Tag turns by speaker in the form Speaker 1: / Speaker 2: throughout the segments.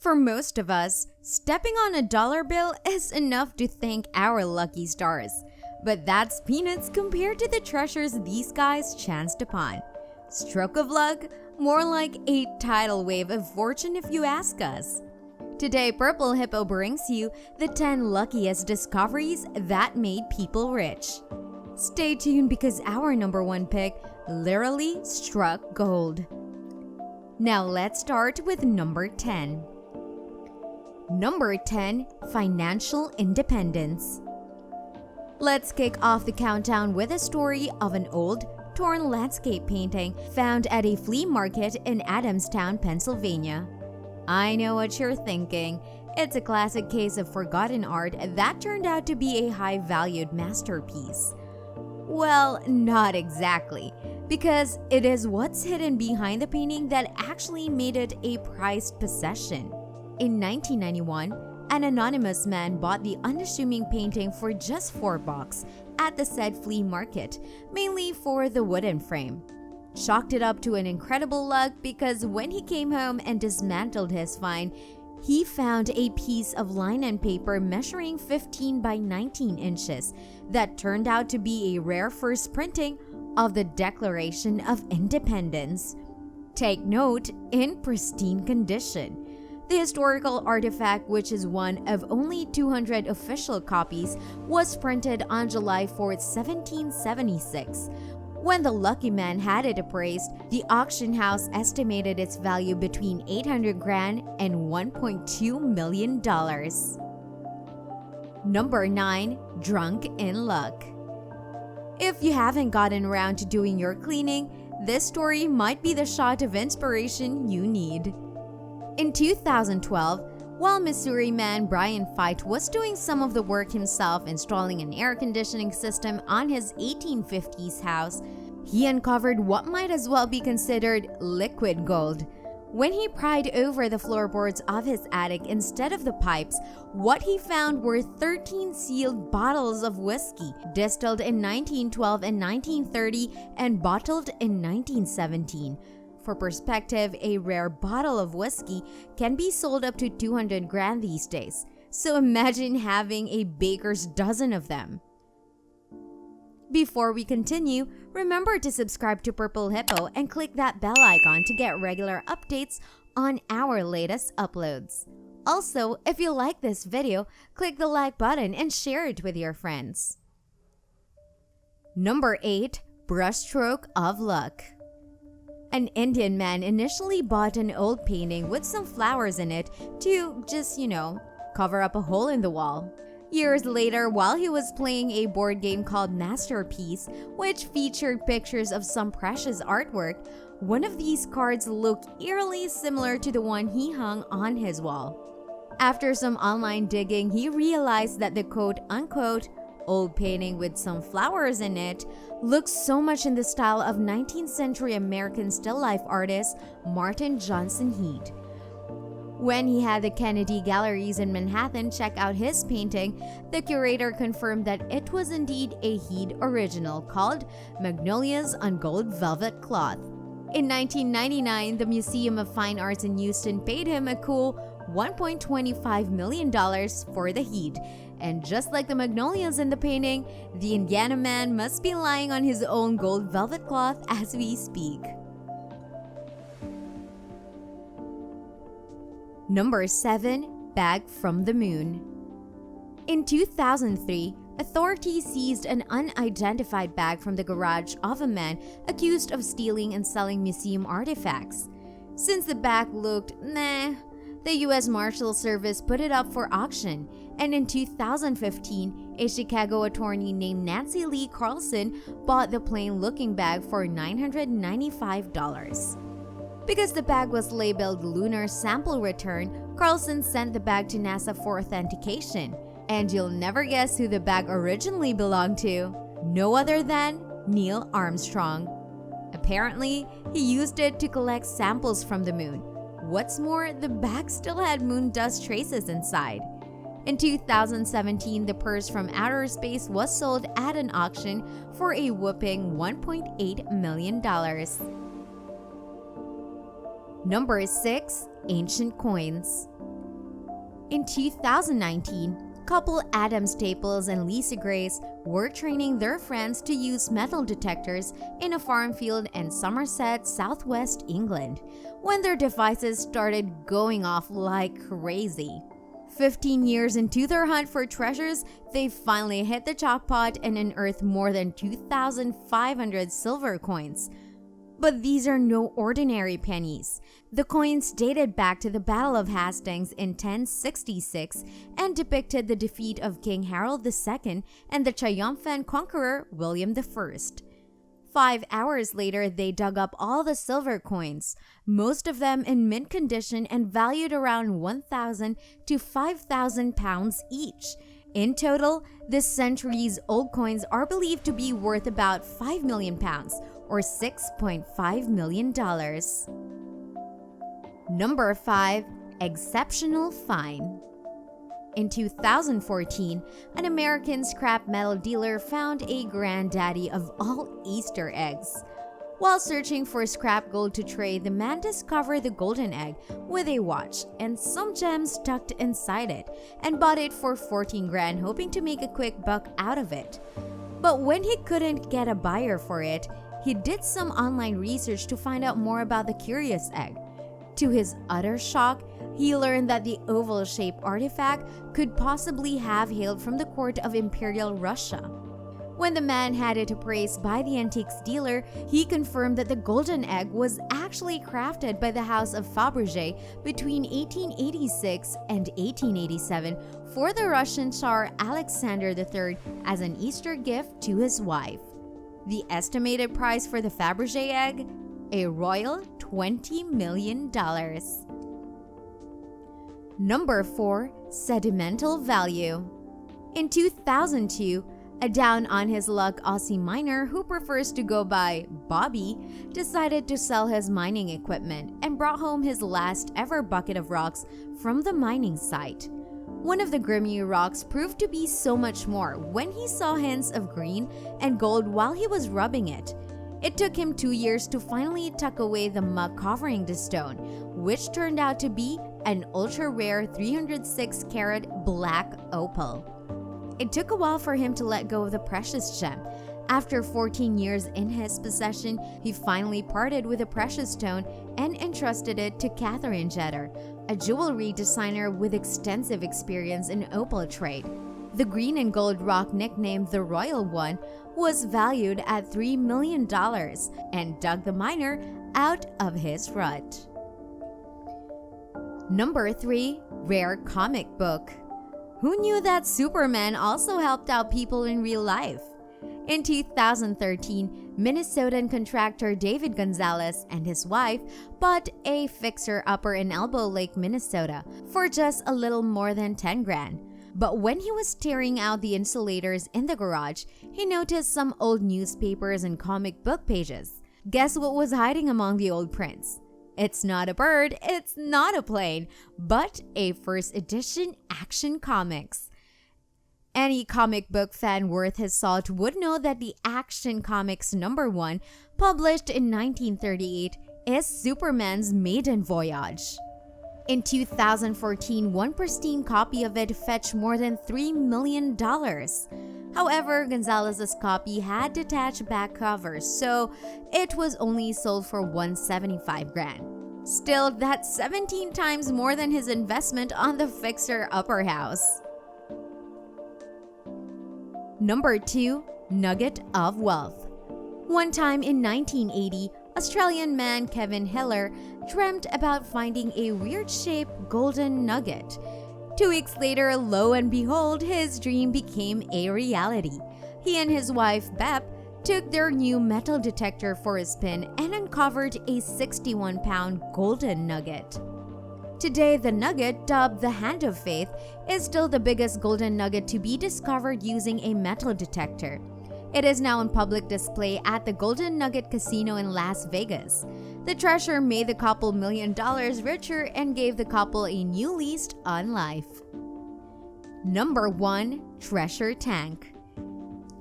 Speaker 1: For most of us, stepping on a dollar bill is enough to thank our lucky stars. But that's peanuts compared to the treasures these guys chanced upon. Stroke of luck? More like a tidal wave of fortune if you ask us. Today, Purple Hippo brings you the 10 luckiest discoveries that made people rich. Stay tuned because our number one pick literally struck gold. Now let's start with number 10. Number 10. Financial independence. Let's kick off the countdown with a story of an old, torn landscape painting found at a flea market in Adamstown, Pennsylvania. I know what you're thinking. It's a classic case of forgotten art that turned out to be a high-valued masterpiece. Well, not exactly, because it is what's hidden behind the painting that actually made it a prized possession. In 1991, an anonymous man bought the unassuming painting for just $4 at the said flea market, mainly for the wooden frame. Chalked it up to an incredible luck because when he came home and dismantled his find, he found a piece of linen paper measuring 15 by 19 inches that turned out to be a rare first printing of the Declaration of Independence. Take note, in pristine condition. The historical artifact, which is one of only 200 official copies, was printed on July 4, 1776. When the lucky man had it appraised, the auction house estimated its value between $800,000 and $1.2 million. Number 9. Drunk in luck. If you haven't gotten around to doing your cleaning, this story might be the shot of inspiration you need. In 2012, while Missouri man Brian Fite was doing some of the work himself installing an air conditioning system on his 1850s house, he uncovered what might as well be considered liquid gold. When he pried over the floorboards of his attic instead of the pipes, what he found were 13 sealed bottles of whiskey, distilled in 1912 and 1930 and bottled in 1917. For perspective, a rare bottle of whiskey can be sold up to $200,000 these days, so imagine having a baker's dozen of them. Before we continue, remember to subscribe to Purple Hippo and click that bell icon to get regular updates on our latest uploads. Also, if you like this video, click the like button and share it with your friends. Number 8. Brushstroke of luck. An Indian man initially bought an old painting with some flowers in it to just, cover up a hole in the wall. Years later, while he was playing a board game called Masterpiece, which featured pictures of some precious artwork, one of these cards looked eerily similar to the one he hung on his wall. After some online digging, he realized that the quote-unquote old painting with some flowers in it looks so much in the style of 19th century American still life artist Martin Johnson Heat. When he had the Kennedy Galleries in Manhattan check out his painting, the curator confirmed that it was indeed a Heat original called Magnolias on Gold Velvet Cloth. In 1999, the Museum of Fine Arts in Houston paid him a cool $1.25 million for the Heat. And just like the magnolias in the painting, the Indiana man must be lying on his own gold velvet cloth as we speak. Number 7. Bag from the moon. In 2003, authorities seized an unidentified bag from the garage of a man accused of stealing and selling museum artifacts. Since the bag looked meh, the U.S. Marshal Service put it up for auction, and in 2015, a Chicago attorney named Nancy Lee Carlson bought the plain-looking bag for $995. Because the bag was labeled Lunar Sample Return, Carlson sent the bag to NASA for authentication. And you'll never guess who the bag originally belonged to. No other than Neil Armstrong. Apparently, he used it to collect samples from the moon. What's more, the bag still had moon dust traces inside. In 2017, the purse from outer space was sold at an auction for a whopping $1.8 million. Number 6. Ancient coins. In 2019, couple Adam Staples and Lisa Grace were training their friends to use metal detectors in a farm field in Somerset, southwest England, when their devices started going off like crazy. 15 years into their hunt for treasures, they finally hit the jackpot and unearthed more than 2,500 silver coins. But these are no ordinary pennies. The coins dated back to the Battle of Hastings in 1066 and depicted the defeat of King Harold II and the triumphant conqueror William I. 5 hours later, they dug up all the silver coins, most of them in mint condition and valued around 1,000 to 5,000 pounds each. In total, the centuries-old coins are believed to be worth about 5 million pounds, or $6.5 million. Number 5. Exceptional Find. In 2014, an American scrap metal dealer found a granddaddy of all Easter eggs. While searching for scrap gold to trade, the man discovered the golden egg with a watch and some gems tucked inside it and bought it for 14 grand, hoping to make a quick buck out of it. But when he couldn't get a buyer for it, he did some online research to find out more about the curious egg. To his utter shock, he learned that the oval-shaped artifact could possibly have hailed from the court of Imperial Russia. When the man had it appraised by the antiques dealer, he confirmed that the golden egg was actually crafted by the House of Fabergé between 1886 and 1887 for the Russian Tsar Alexander III as an Easter gift to his wife. The estimated price for the Fabergé egg? A royal $20 million. Number 4. Sentimental Value. In 2002, a down-on-his-luck Aussie miner who prefers to go by Bobby decided to sell his mining equipment and brought home his last ever bucket of rocks from the mining site. One of the grimy rocks proved to be so much more when he saw hints of green and gold while he was rubbing it. It took him 2 years to finally tuck away the mud covering the stone, which turned out to be an ultra-rare 306-carat black opal. It took a while for him to let go of the precious gem. After 14 years in his possession, he finally parted with the precious stone and entrusted it to Catherine Jetter, a jewelry designer with extensive experience in opal trade. The green and gold rock, nicknamed the Royal One, was valued at $3 million and dug the miner out of his rut. Number 3. Rare Comic Book. Who knew that Superman also helped out people in real life? In 2013, Minnesotan contractor David Gonzalez and his wife bought a fixer-upper in Elbow Lake, Minnesota for just a little more than 10 grand. But when he was tearing out the insulators in the garage, he noticed some old newspapers and comic book pages. Guess what was hiding among the old prints? It's not a bird, it's not a plane, but a first edition Action Comics. Any comic book fan worth his salt would know that the Action Comics #1, published in 1938, is Superman's maiden voyage. In 2014, one pristine copy of it fetched more than $3 million. However, Gonzalez's copy had detached back covers, so it was only sold for $175 grand. Still, that's 17 times more than his investment on the fixer-upper house. Number 2. Nugget of Wealth. One time in 1980, Australian man Kevin Hiller dreamt about finding a weird-shaped golden nugget. 2 weeks later, lo and behold, his dream became a reality. He and his wife, Bep, took their new metal detector for a spin and uncovered a 61-pound golden nugget. Today, the nugget, dubbed the Hand of Faith, is still the biggest golden nugget to be discovered using a metal detector. It is now on public display at the Golden Nugget Casino in Las Vegas. The treasure made the couple $1 million richer and gave the couple a new lease on life. Number 1. Treasure Tank.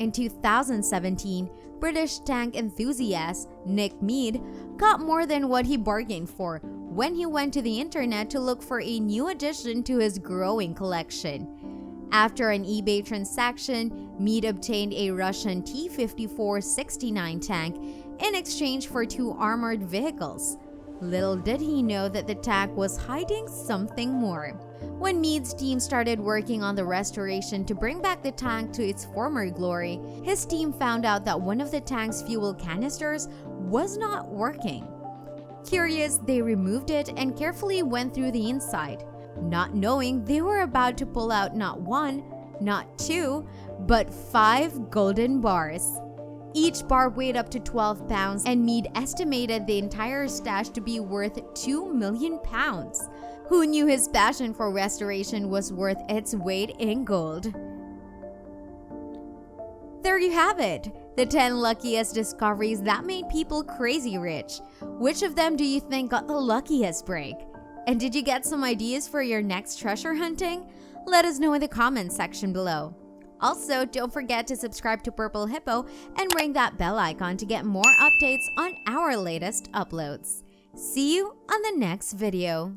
Speaker 1: In 2017, British tank enthusiast Nick Mead got more than what he bargained for when he went to the internet to look for a new addition to his growing collection. After an eBay transaction, Mead obtained a Russian T-54-69 tank in exchange for 2 armored vehicles. Little did he know that the tank was hiding something more. When Mead's team started working on the restoration to bring back the tank to its former glory, his team found out that one of the tank's fuel canisters was not working. Curious, they removed it and carefully went through the inside, not knowing they were about to pull out not 1, not 2, but 5 golden bars. Each bar weighed up to 12 pounds, and Mead estimated the entire stash to be worth 2 million pounds. Who knew his passion for restoration was worth its weight in gold? There you have it, the 10 luckiest discoveries that made people crazy rich. Which of them do you think got the luckiest break? And did you get some ideas for your next treasure hunting? Let us know in the comments section below. Also, don't forget to subscribe to Purple Hippo and ring that bell icon to get more updates on our latest uploads. See you on the next video.